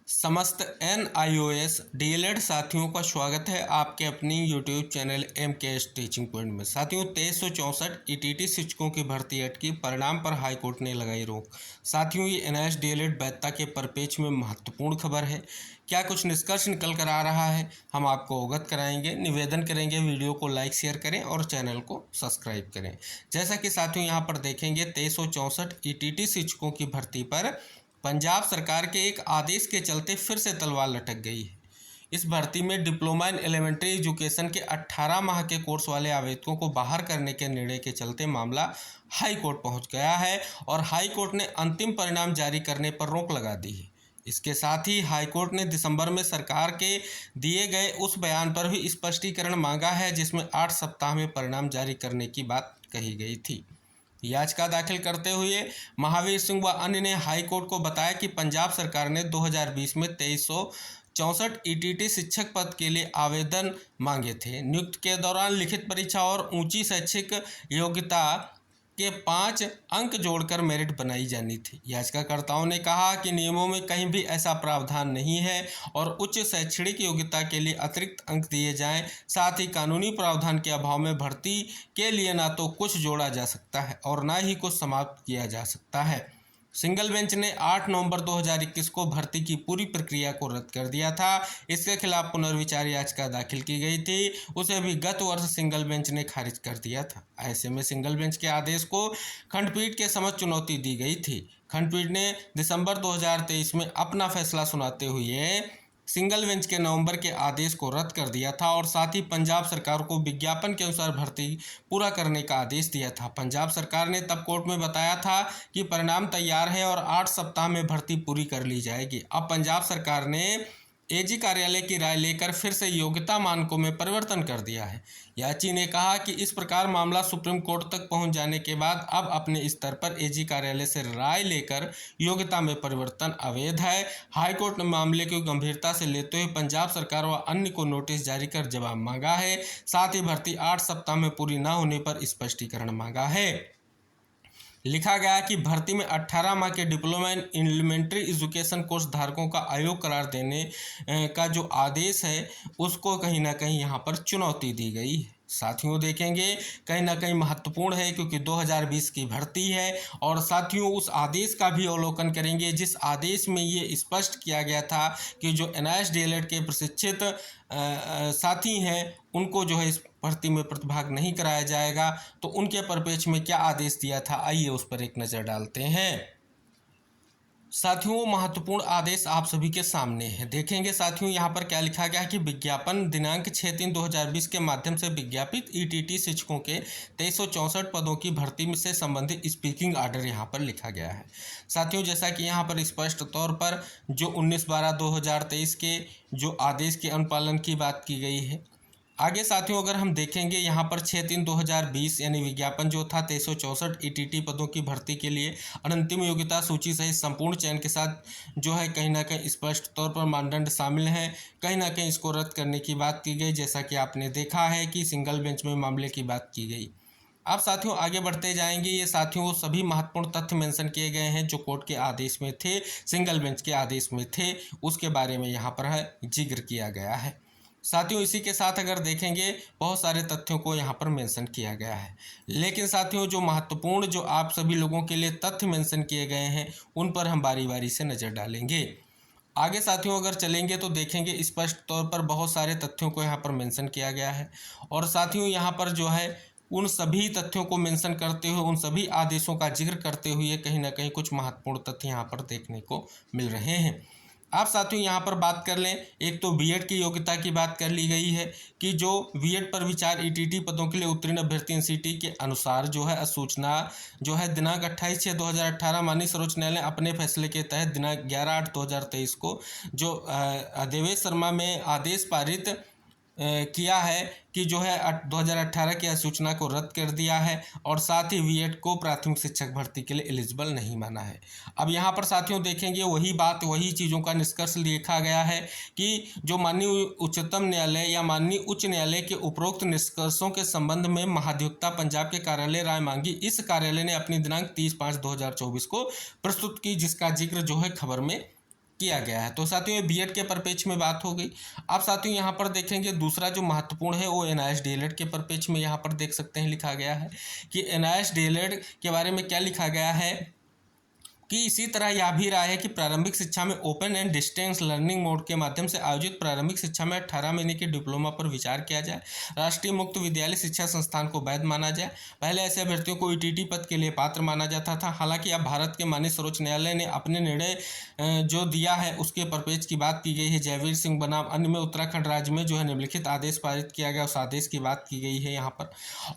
समस्त NIOS DLED साथियों का स्वागत है आपके अपनी YouTube channel MKS teaching point में। साथियों 2364 ETT शिक्षकों की भर्ती अटकी, परिणाम पर हाईकोर्ट ने लगाई रोक। साथियों ये NIOS DLED वैधता के परिपेक्ष में महत्वपूर्ण खबर है। क्या कुछ निष्कर्ष निकल कर आ रहा है, हम आपको अवगत कराएंगे। निवेदन करेंगे वीडियो को लाइक शेयर करें और चैनल को सब्सक्राइब करें। जैसा कि साथियों यहाँ पर देखेंगे 2364 ETT शिक्षकों की भर्ती पर पंजाब सरकार के एक आदेश के चलते फिर से तलवार लटक गई है। इस भर्ती में डिप्लोमा इन एलिमेंट्री एजुकेशन के 18 माह के कोर्स वाले आवेदकों को बाहर करने के निर्णय के चलते मामला हाई कोर्ट पहुंच गया है और हाई कोर्ट ने अंतिम परिणाम जारी करने पर रोक लगा दी है। इसके साथ ही हाई कोर्ट ने दिसंबर में सरकार के दिए गए उस बयान पर भी स्पष्टीकरण मांगा है जिसमें 8 सप्ताह में परिणाम जारी करने की बात कही गई थी। याचिका दाखिल करते हुए महावीर सिंह व अन्य ने हाई कोर्ट को बताया कि पंजाब सरकार ने 2020 में 2364 ETT शिक्षक पद के लिए आवेदन मांगे थे। नियुक्ति के दौरान लिखित परीक्षा और ऊंची शैक्षिक योग्यता के 5 अंक जोड़कर मेरिट बनाई जानी थी। याचिकाकर्ताओं ने कहा कि नियमों में कहीं भी ऐसा प्रावधान नहीं है और उच्च शैक्षणिक योग्यता के लिए अतिरिक्त अंक दिए जाएं। साथ ही कानूनी प्रावधान के अभाव में भर्ती के लिए ना तो कुछ जोड़ा जा सकता है और ना ही कुछ समाप्त किया जा सकता है। सिंगल बेंच ने 8 नवंबर 2021 को भर्ती की पूरी प्रक्रिया को रद्द कर दिया था। इसके खिलाफ पुनर्विचार याचिका दाखिल की गई थी, उसे भी गत वर्ष सिंगल बेंच ने खारिज कर दिया था। ऐसे में सिंगल बेंच के आदेश को खंडपीठ के समक्ष चुनौती दी गई थी। खंडपीठ ने दिसंबर 2023 में अपना फैसला सुनाते हुए सिंगल बेंच के नवंबर के आदेश को रद्द कर दिया था और साथ ही पंजाब सरकार को विज्ञापन के अनुसार भर्ती पूरा करने का आदेश दिया था। पंजाब सरकार ने तब कोर्ट में बताया था कि परिणाम तैयार है और 8 सप्ताह में भर्ती पूरी कर ली जाएगी। अब पंजाब सरकार ने AG कार्यालय की राय लेकर फिर से योग्यता मानकों में परिवर्तन कर दिया है। याची ने कहा कि इस प्रकार मामला सुप्रीम कोर्ट तक पहुंच जाने के बाद अब अपने स्तर पर AG कार्यालय से राय लेकर योग्यता में परिवर्तन अवैध है। हाईकोर्ट ने मामले को गंभीरता से लेते हुए पंजाब सरकार व अन्य को नोटिस जारी कर जवाब मांगा है। साथ ही भर्ती 8 सप्ताह में पूरी न होने पर स्पष्टीकरण मांगा है। लिखा गया कि भर्ती में 18 माह के diploma in elementary education course धारकों का आयोग करार देने का जो आदेश है उसको कहीं ना कहीं यहाँ पर चुनौती दी गई है। साथियों देखेंगे कहीं ना कहीं महत्वपूर्ण है क्योंकि 2020 की भर्ती है और साथियों उस आदेश का भी अवलोकन करेंगे जिस आदेश में ये स्पष्ट किया गया था कि जो NIOS DLED के प्रशिक्षित साथी हैं उनको जो है इस भर्ती में प्रतिभाग नहीं कराया जाएगा। तो उनके परिप्रेक्ष्य में क्या आदेश दिया था, आइए उस पर एक नज़र डालते हैं। साथियों महत्वपूर्ण आदेश आप सभी के सामने है। देखेंगे साथियों यहाँ पर क्या लिखा गया है कि विज्ञापन दिनांक 6/3/2020 के माध्यम से विज्ञापित ETT शिक्षकों के 2364 पदों की भर्ती से संबंधित स्पीकिंग आर्डर यहाँ पर लिखा गया है। साथियों जैसा कि यहाँ पर स्पष्ट तौर पर जो 19/12/2023 के जो आदेश के अनुपालन की बात की गई है। आगे साथियों अगर हम देखेंगे यहाँ पर 6/3/2020 यानी विज्ञापन जो था 2364 ETT पदों की भर्ती के लिए अंतिम योग्यता सूची सहित संपूर्ण चयन के साथ जो है कहीं ना कहीं स्पष्ट तौर पर मानदंड शामिल हैं। कहीं ना कहीं इसको रद्द करने की बात की गई, जैसा कि आपने देखा है कि सिंगल बेंच में मामले की बात की गई। अब साथियों आगे बढ़ते जाएंगे। ये साथियों वो सभी महत्वपूर्ण तथ्य मेंशन किए गए हैं जो कोर्ट के आदेश में थे, सिंगल बेंच के आदेश में थे, उसके बारे में यहाँ पर जिक्र किया गया है। साथियों इसी के साथ अगर देखेंगे बहुत सारे तथ्यों को यहाँ पर मेंशन किया गया है, लेकिन साथियों जो महत्वपूर्ण जो आप सभी लोगों के लिए तथ्य मेंशन किए गए हैं उन पर हम बारी बारी से नज़र डालेंगे। आगे साथियों अगर चलेंगे तो देखेंगे स्पष्ट तौर पर बहुत सारे तथ्यों को यहाँ पर मेंशन किया गया है और साथियों यहाँ पर जो है उन सभी तथ्यों को मेंशन करते हुए उन सभी आदेशों का जिक्र करते हुए कहीं ना कहीं कुछ महत्वपूर्ण तथ्य यहाँ पर देखने को मिल रहे हैं। आप साथियों यहाँ पर बात कर लें, एक तो B.Ed की योग्यता की बात कर ली गई है कि जो B.Ed पर विचार ETT पदों के लिए उत्तीर्ण अभ्यर्थी NCT के अनुसार जो है सूचना जो है दिनांक 28/6/2018 माननीय सर्वोच्च न्यायालय ने अपने फैसले के तहत दिनांक 11/8/2023 को जो देवेश शर्मा में आदेश पारित किया है कि जो है 2018 की अधिसूचना को रद्द कर दिया है और साथ ही B.Ed को प्राथमिक शिक्षक भर्ती के लिए एलिजिबल नहीं माना है। अब यहाँ पर साथियों देखेंगे वही बात वही चीज़ों का निष्कर्ष लिखा गया है कि जो माननीय उच्चतम न्यायालय या माननीय उच्च न्यायालय के उपरोक्त निष्कर्षों के संबंध में महाधिवक्ता पंजाब के कार्यालय राय मांगी। इस कार्यालय ने अपनी दिनांक 30/5/2024 को प्रस्तुत की, जिसका जिक्र जो है खबर में किया गया है। तो साथियों ये बीएड के परिप्रेक्ष्य में बात हो गई। अब साथियों यहाँ पर देखेंगे दूसरा जो महत्वपूर्ण है वो एनआईएस डीएलएड के परिप्रेक्ष्य में यहाँ पर देख सकते हैं लिखा गया है कि एनआईएस डीएलएड के बारे में क्या लिखा गया है कि इसी तरह यह भी रहा है कि प्रारंभिक शिक्षा में open and distance learning mode के माध्यम से आयोजित प्रारंभिक शिक्षा में 18 महीने के डिप्लोमा पर विचार किया जाए। राष्ट्रीय मुक्त विद्यालय शिक्षा संस्थान को वैध माना जाए। पहले ऐसे अभ्यर्थियों को ईटीटी पद के लिए पात्र माना जाता था। हालांकि अब भारत के माननीय सर्वोच्च न्यायालय ने अपने निर्णय जो दिया है उसके परिप्रेक्ष्य की बात की गई है। जयवीर सिंह बनाम अन्य में उत्तराखंड राज्य में जो है निम्नलिखित आदेश पारित किया गया, उस आदेश की बात की गई है यहाँ पर।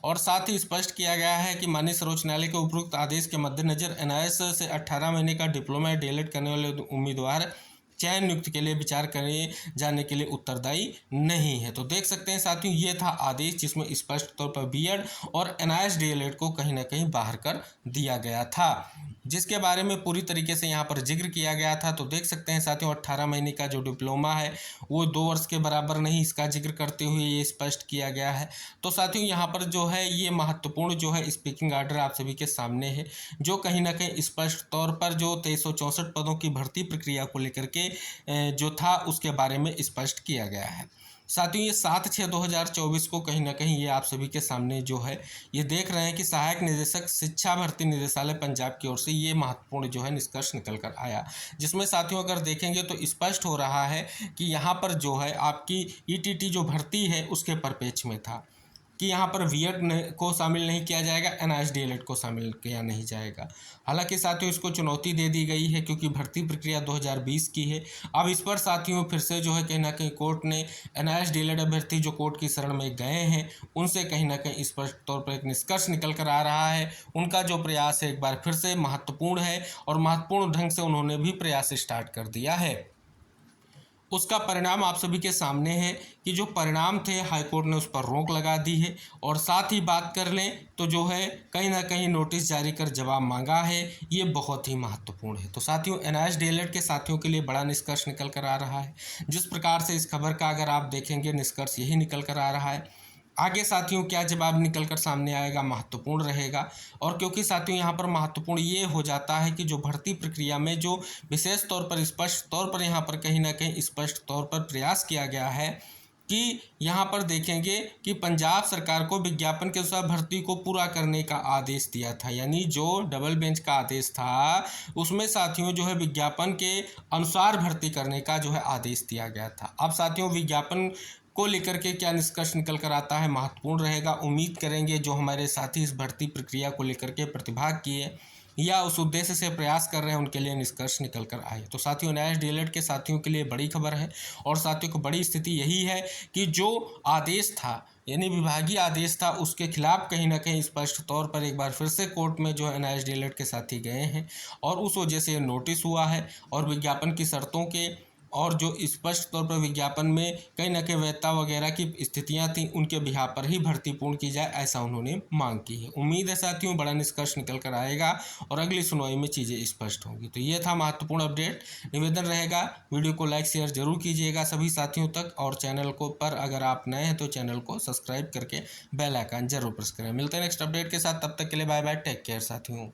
और साथ ही स्पष्ट किया गया है कि माननीय सर्वोच्च न्यायालय के उपरोक्त आदेश के मद्देनजर एनआईएस से 18 महीने का डिप्लोमा डीएलएड करने वाले उम्मीदवार चयन नियुक्ति के लिए विचार करे जाने के लिए उत्तरदायी नहीं है। तो देख सकते हैं साथियों ये था आदेश जिसमें स्पष्ट तौर पर बीएड और एनआईएस डीएलएड को कहीं ना कहीं बाहर कर दिया गया था, जिसके बारे में पूरी तरीके से यहाँ पर जिक्र किया गया था। तो देख सकते हैं साथियों 18 महीने का जो डिप्लोमा है वो 2 वर्ष के बराबर नहीं, इसका जिक्र करते हुए ये स्पष्ट किया गया है। तो साथियों यहाँ पर जो है ये महत्वपूर्ण जो है स्पीकिंग आर्डर आप सभी के सामने है, जो कहीं ना कहीं स्पष्ट तौर पर जो 2364 पदों की भर्ती प्रक्रिया को लेकर के जो था उसके बारे में स्पष्ट किया गया है। साथियों ये 7/6/2024 को कहीं ना कहीं ये आप सभी के सामने जो है ये देख रहे हैं कि सहायक निदेशक शिक्षा भर्ती निदेशालय पंजाब की ओर से ये महत्वपूर्ण जो है निष्कर्ष निकल कर आया, जिसमें साथियों अगर देखेंगे तो स्पष्ट हो रहा है कि यहाँ पर जो है आपकी ईटीटी जो भर्ती है उसके परिप्रेक्ष्य में था कि यहाँ पर बीएड को शामिल नहीं किया जाएगा, एनआईएस डीएलएड को शामिल किया नहीं जाएगा। हालांकि साथियों इसको चुनौती दे दी गई है क्योंकि भर्ती प्रक्रिया 2020 की है। अब इस पर साथियों फिर से जो है कहीं ना कहीं कोर्ट ने एनआईएस डीएलएड अभ्यर्थी जो कोर्ट की शरण में गए हैं उनसे कहीं ना कहीं स्पष्ट तौर पर एक निष्कर्ष निकल कर आ रहा है। उनका जो प्रयास है एक बार फिर से महत्वपूर्ण है और महत्वपूर्ण ढंग से उन्होंने भी प्रयास स्टार्ट कर दिया है। उसका परिणाम आप सभी के सामने है कि जो परिणाम थे हाईकोर्ट ने उस पर रोक लगा दी है। और साथ ही बात कर लें तो जो है कहीं ना कहीं नोटिस जारी कर जवाब मांगा है, ये बहुत ही महत्वपूर्ण है। तो साथियों एनआईएस डीएलएड के साथियों के लिए बड़ा निष्कर्ष निकल कर आ रहा है। जिस प्रकार से इस खबर का अगर आप देखेंगे निष्कर्ष यही निकल कर आ रहा है। आगे साथियों क्या जवाब निकल कर सामने आएगा महत्वपूर्ण रहेगा। और क्योंकि साथियों यहाँ पर महत्वपूर्ण ये हो जाता है कि जो भर्ती प्रक्रिया में जो विशेष तौर पर स्पष्ट तौर पर यहाँ पर कहीं ना कहीं स्पष्ट तौर पर प्रयास किया गया है कि यहाँ पर देखेंगे कि पंजाब सरकार को विज्ञापन के अनुसार भर्ती को पूरा करने का आदेश दिया था, यानी जो डबल बेंच का आदेश था उसमें साथियों जो है विज्ञापन के अनुसार भर्ती करने का जो है आदेश दिया गया था। अब साथियों विज्ञापन को लेकर के क्या निष्कर्ष निकल कर आता है महत्वपूर्ण रहेगा। उम्मीद करेंगे जो हमारे साथी इस भर्ती प्रक्रिया को लेकर के प्रतिभाग किए या उस उद्देश्य से प्रयास कर रहे हैं उनके लिए निष्कर्ष निकल कर आए। तो साथियों एनआईएस डीएलएड के साथियों के लिए बड़ी खबर है। और साथियों को बड़ी स्थिति यही है कि जो आदेश था यानी विभागीय आदेश था उसके खिलाफ कहीं ना कहीं स्पष्ट तौर पर एक बार फिर से कोर्ट में जो एनआईएस डीएलएड के साथी गए हैं और उस वजह से नोटिस हुआ है। और विज्ञापन की शर्तों के और जो स्पष्ट तौर पर विज्ञापन में कहीं ना कहीं वैधता वगैरह की स्थितियां थी उनके बिहार पर ही भर्ती पूर्ण की जाए, ऐसा उन्होंने मांग की है। उम्मीद है साथियों बड़ा निष्कर्ष निकल कर आएगा और अगली सुनवाई में चीज़ें स्पष्ट होंगी। तो ये था महत्वपूर्ण अपडेट। निवेदन रहेगा वीडियो को लाइक शेयर जरूर कीजिएगा सभी साथियों तक, और चैनल को पर अगर आप नए हैं तो चैनल को सब्सक्राइब करके बेल आइकन जरूर प्रेस करें। मिलते हैं नेक्स्ट अपडेट के साथ, तब तक के लिए बाय बाय, टेक केयर साथियों।